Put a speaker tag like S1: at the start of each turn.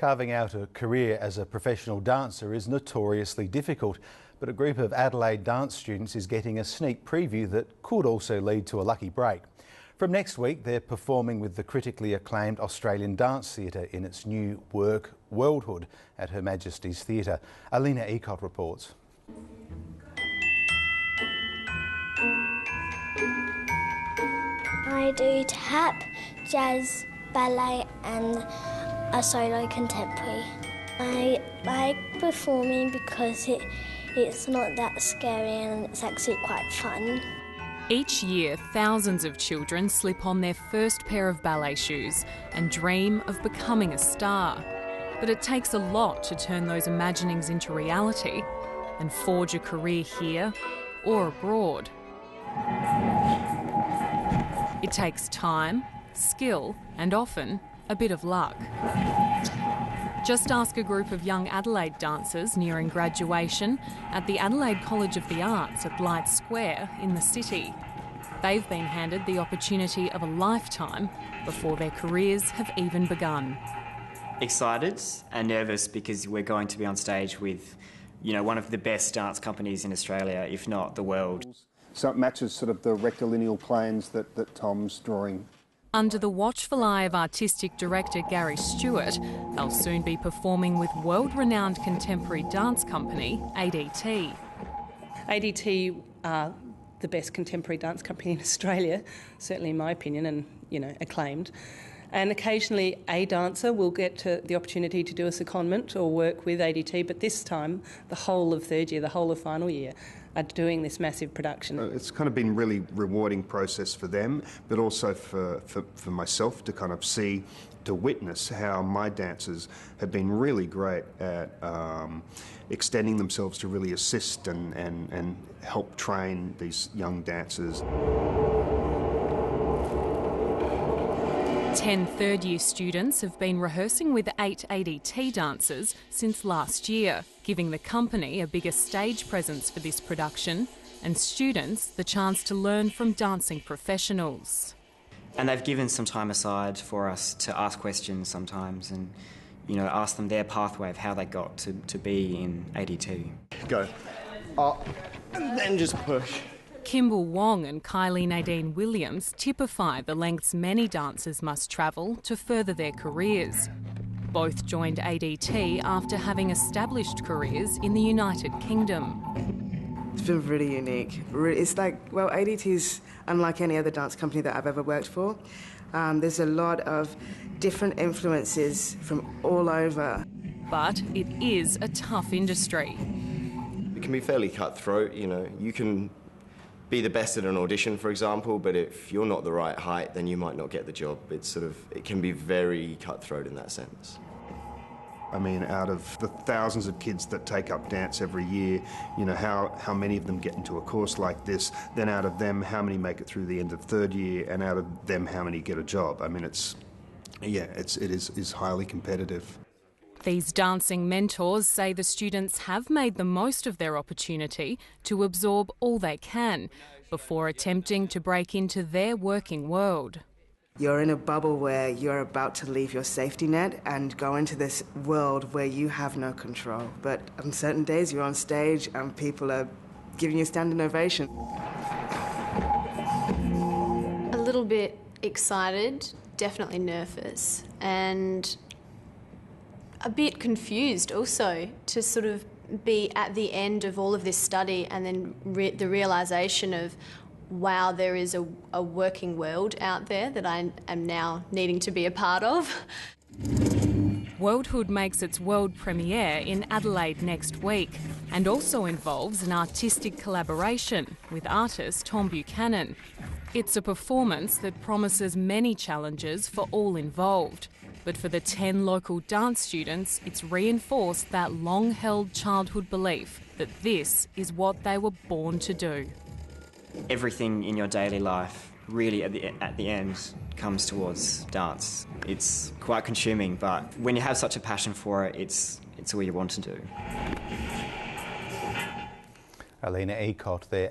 S1: Carving out a career as a professional dancer is notoriously difficult, but a group of Adelaide dance students is getting a sneak preview that could also lead to a lucky break. From next week, they're performing with the critically acclaimed Australian Dance Theatre in its new work, Worldhood, at Her Majesty's Theatre. Alina Ecott reports.
S2: I do tap, jazz, ballet and a solo contemporary. I like performing because it's not that scary and it's actually quite fun.
S3: Each year, thousands of children slip on their first pair of ballet shoes and dream of becoming a star. But it takes a lot to turn those imaginings into reality and forge a career here or abroad. It takes time, skill and often a bit of luck. Just ask a group of young Adelaide dancers nearing graduation at the Adelaide College of the Arts at Light Square in the city. They've been handed the opportunity of a lifetime before their careers have even begun.
S4: Excited and nervous because we're going to be on stage with, one of the best dance companies in Australia, if not the world.
S5: So it matches sort of the rectilineal planes that Tom's drawing.
S3: Under the watchful eye of artistic director Gary Stewart, they'll soon be performing with world-renowned contemporary dance company ADT.
S6: ADT are the best contemporary dance company in Australia, certainly in my opinion, and acclaimed. And occasionally a dancer will get the opportunity to do a secondment or work with ADT, but this time the whole of third year, the whole of final year are doing this massive production.
S5: It's kind of been a really rewarding process for them, but also for myself to kind of see, to witness how my dancers have been really great at extending themselves to really assist and help train these young dancers.
S3: 10 third-year students have been rehearsing with 8 ADT dancers since last year, giving the company a bigger stage presence for this production and students the chance to learn from dancing professionals.
S4: And they've given some time aside for us to ask questions sometimes and, ask them their pathway of how they got to be in ADT.
S7: Go up and then just push.
S3: Kimball Wong and Kylie Nadine Williams typify the lengths many dancers must travel to further their careers. Both joined ADT after having established careers in the United Kingdom.
S8: It's been really unique. It's ADT is unlike any other dance company that I've ever worked for. There's a lot of different influences from all over.
S3: But it is a tough industry.
S7: It can be fairly cutthroat, you can be the best at an audition, for example, but if you're not the right height, then you might not get the job. It can be very cutthroat in that sense.
S5: I mean, out of the thousands of kids that take up dance every year, how many of them get into a course like this? Then out of them, how many make it through the end of third year? And out of them, how many get a job? I mean, it is highly competitive.
S3: These dancing mentors say the students have made the most of their opportunity to absorb all they can before attempting to break into their working world.
S8: You're in a bubble where you're about to leave your safety net and go into this world where you have no control. But on certain days you're on stage and people are giving you a standing ovation.
S9: A little bit excited, definitely nervous, and a bit confused also to sort of be at the end of all of this study and then the realisation of, wow, there is a working world out there that I am now needing to be a part of.
S3: Worldhood makes its world premiere in Adelaide next week and also involves an artistic collaboration with artist Tom Buchanan. It's a performance that promises many challenges for all involved. But for the 10 local dance students, it's reinforced that long-held childhood belief that this is what they were born to do.
S4: Everything in your daily life, really at the end, comes towards dance. It's quite consuming, but when you have such a passion for it, it's all you want to do.
S1: Alina Ecott there.